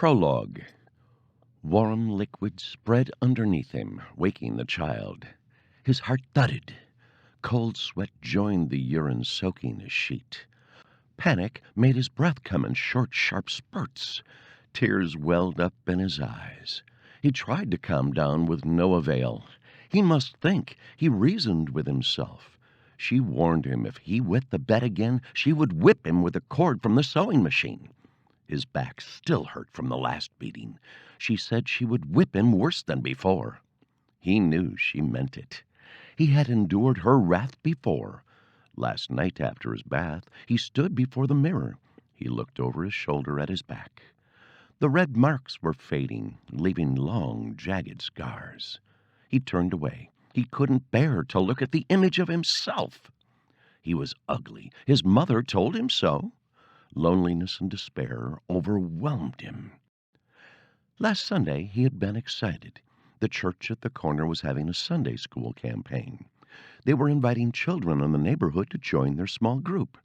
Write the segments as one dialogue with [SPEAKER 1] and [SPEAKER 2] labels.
[SPEAKER 1] Prologue. Warm liquid spread underneath him, waking the child. His heart thudded. Cold sweat joined the urine-soaking his sheet. Panic made his breath come in short, sharp spurts. Tears welled up in his eyes. He tried to calm down with no avail. He must think. He reasoned with himself. She warned him if he wet the bed again, she would whip him with a cord from the sewing machine. His back still hurt from the last beating. She said she would whip him worse than before. He knew she meant it. He had endured her wrath before. Last night after his bath, he stood before the mirror. He looked over his shoulder at his back. The red marks were fading, leaving long, jagged scars. He turned away. He couldn't bear to look at the image of himself. He was ugly. His mother told him so. Loneliness and despair overwhelmed him. Last Sunday he had been excited. The church at the corner was having a Sunday school campaign. They were inviting children in the neighborhood to join their small group.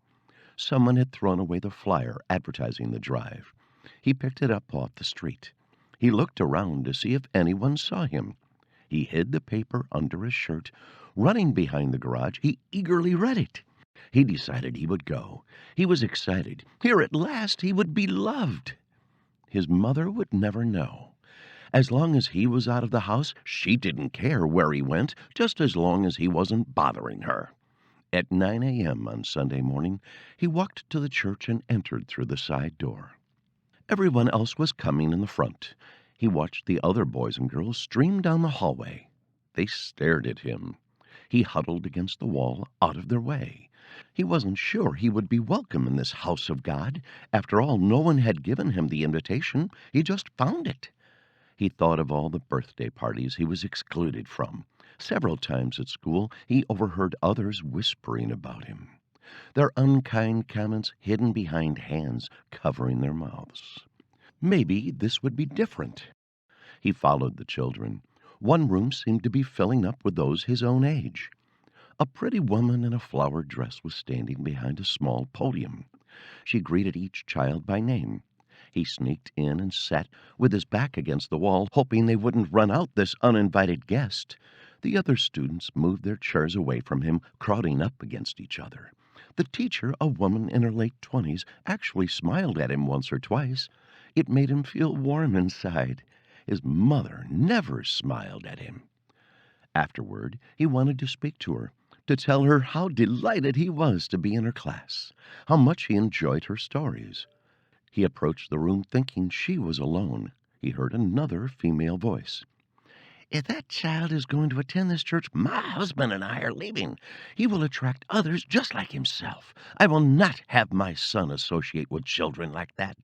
[SPEAKER 1] Someone had thrown away the flyer advertising the drive. He picked it up off the street. He looked around to see if anyone saw him. He hid the paper under his shirt. Running behind the garage, he eagerly read it. He decided he would go. He was excited. Here at last he would be loved. His mother would never know. As long as he was out of the house, she didn't care where he went, just as long as he wasn't bothering her. At 9 a.m. on Sunday morning, he walked to the church and entered through the side door. Everyone else was coming in the front. He watched the other boys and girls stream down the hallway. They stared at him. He huddled against the wall, out of their way. He wasn't sure he would be welcome in this house of God. After all, no one had given him the invitation. He just found it. He thought of all the birthday parties he was excluded from. Several times at school, he overheard others whispering about him, their unkind comments hidden behind hands covering their mouths. Maybe this would be different. He followed the children. One room seemed to be filling up with those his own age. A pretty woman in a flowered dress was standing behind a small podium. She greeted each child by name. He sneaked in and sat with his back against the wall, hoping they wouldn't run out this uninvited guest. The other students moved their chairs away from him, crowding up against each other. The teacher, a woman in her late 20s, actually smiled at him once or twice. It made him feel warm inside. His mother never smiled at him. Afterward, he wanted to speak to her, to tell her how delighted he was to be in her class, how much he enjoyed her stories. He approached the room thinking she was alone. He heard another female voice. "If that child is going to attend this church, my husband and I are leaving. He will attract others just like himself. I will not have my son associate with children like that."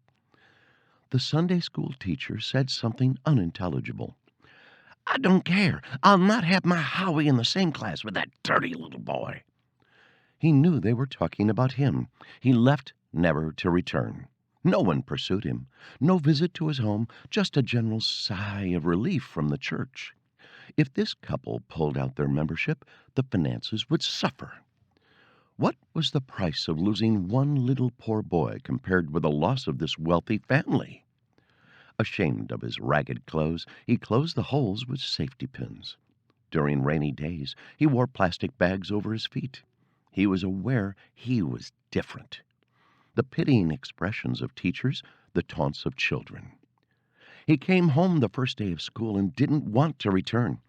[SPEAKER 1] The Sunday school teacher said something unintelligible. "I don't care. I'll not have my Howie in the same class with that dirty little boy." He knew they were talking about him. He left, never to return. No one pursued him. No visit to his home, just a general sigh of relief from the church. If this couple pulled out their membership, the finances would suffer. What was the price of losing one little poor boy compared with the loss of this wealthy family? Ashamed of his ragged clothes, he closed the holes with safety pins. During rainy days, he wore plastic bags over his feet. He was aware he was different. The pitying expressions of teachers, the taunts of children. He came home the first day of school and didn't want to return.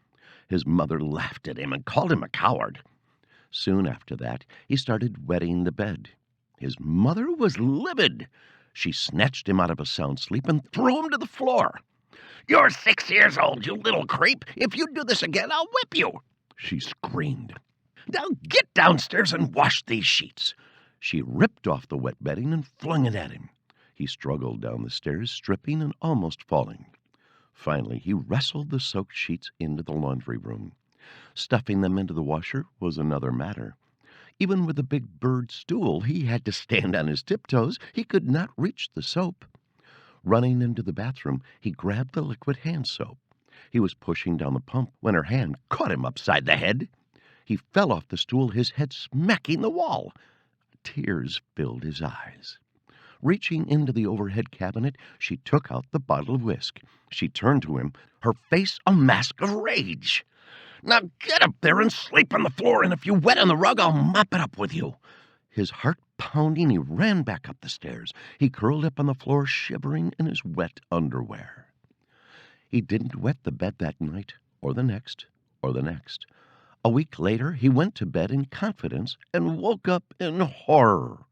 [SPEAKER 1] His mother laughed at him and called him a coward. Soon after that, he started wetting the bed. His mother was livid. She snatched him out of a sound sleep and threw him to the floor. "You're 6 years old, you little creep. If you do this again, I'll whip you," she screamed. "Now get downstairs and wash these sheets." She ripped off the wet bedding and flung it at him. He struggled down the stairs, stripping and almost falling. Finally, he wrestled the soaked sheets into the laundry room. Stuffing them into the washer was another matter. Even with the big bird stool, he had to stand on his tiptoes. He could not reach the soap. Running into the bathroom, he grabbed the liquid hand soap. He was pushing down the pump when her hand caught him upside the head. He fell off the stool, his head smacking the wall. Tears filled his eyes. Reaching into the overhead cabinet, she took out the bottle of whisk. She turned to him, her face a mask of rage. "Now get up there and sleep on the floor, and if you wet on the rug, I'll mop it up with you." His heart pounding, he ran back up the stairs. He curled up on the floor, shivering in his wet underwear. He didn't wet the bed that night, or the next, or the next. A week later, he went to bed in confidence and woke up in horror.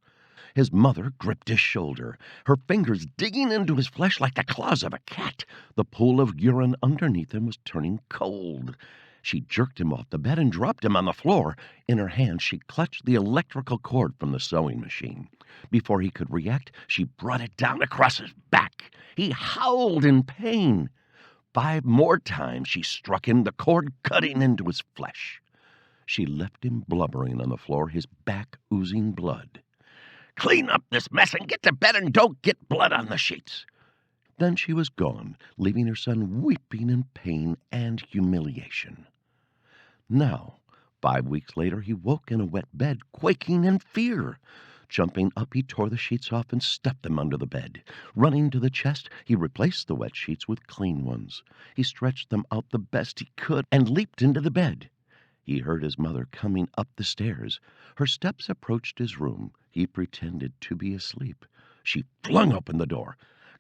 [SPEAKER 1] His mother gripped his shoulder, her fingers digging into his flesh like the claws of a cat. The pool of urine underneath him was turning cold. She jerked him off the bed and dropped him on the floor. In her hand, she clutched the electrical cord from the sewing machine. Before he could react, she brought it down across his back. He howled in pain. 5 more times she struck him, the cord cutting into his flesh. She left him blubbering on the floor, his back oozing blood. "Clean up this mess and get to bed, and don't get blood on the sheets." Then she was gone, leaving her son weeping in pain and humiliation. Now, 5 weeks later, he woke in a wet bed, quaking in fear. Jumping up, he tore the sheets off and stuffed them under the bed. Running to the chest, he replaced the wet sheets with clean ones. He stretched them out the best he could and leaped into the bed. He heard his mother coming up the stairs. Her steps approached his room. He pretended to be asleep. She flung open the door.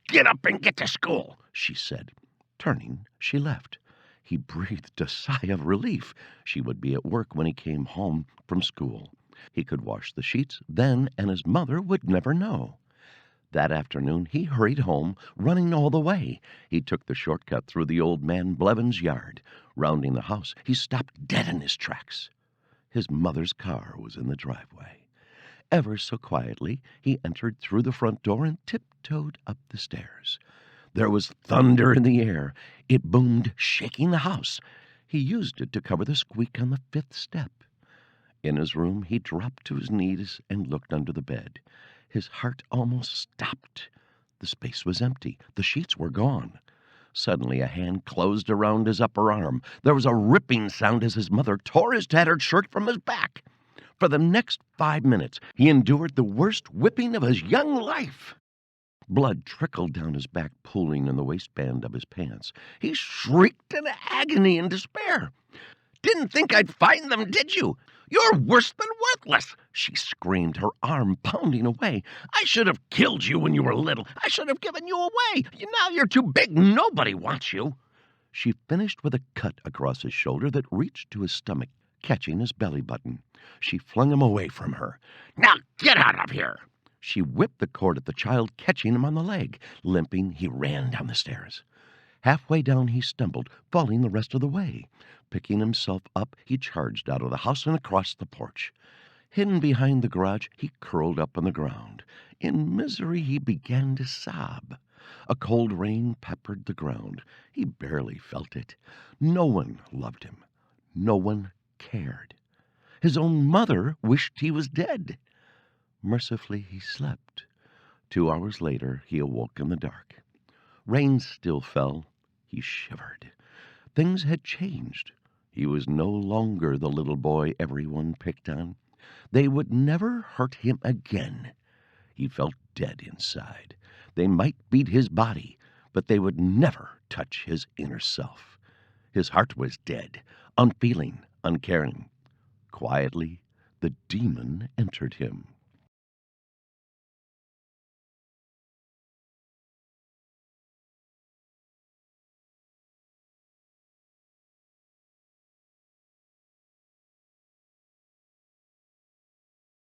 [SPEAKER 1] "Get up and get to school," she said. Turning, she left. He breathed a sigh of relief. She would be at work when he came home from school. He could wash the sheets then, and his mother would never know. That afternoon he hurried home, running all the way. He took the shortcut through the old man Blevins' yard. Rounding the house, he stopped dead in his tracks. His mother's car was in the driveway. Ever so quietly, he entered through the front door and tiptoed up the stairs. There was thunder in the air. It boomed, shaking the house. He used it to cover the squeak on the 5th step. In his room, he dropped to his knees and looked under the bed. His heart almost stopped. The space was empty. The sheets were gone. Suddenly, a hand closed around his upper arm. There was a ripping sound as his mother tore his tattered shirt from his back. For the next 5 minutes, he endured the worst whipping of his young life. Blood trickled down his back, pooling in the waistband of his pants. He shrieked in agony and despair. "Didn't think I'd find them, did you? You're worse than worthless," she screamed, her arm pounding away. "I should have killed you when you were little. I should have given you away. Now you're too big. Nobody wants you." She finished with a cut across his shoulder that reached to his stomach, catching his belly button. She flung him away from her. "Now get out of here." She whipped the cord at the child, catching him on the leg. Limping, he ran down the stairs. Halfway down, he stumbled, falling the rest of the way. Picking himself up, he charged out of the house and across the porch. Hidden behind the garage, he curled up on the ground. In misery, he began to sob. A cold rain peppered the ground. He barely felt it. No one loved him. No one cared. His own mother wished he was dead. Mercifully, he slept. 2 hours later, he awoke in the dark. Rain still fell. He shivered. Things had changed. He was no longer the little boy everyone picked on. They would never hurt him again. He felt dead inside. They might beat his body, but they would never touch his inner self. His heart was dead, unfeeling, uncaring. Quietly, the demon entered him.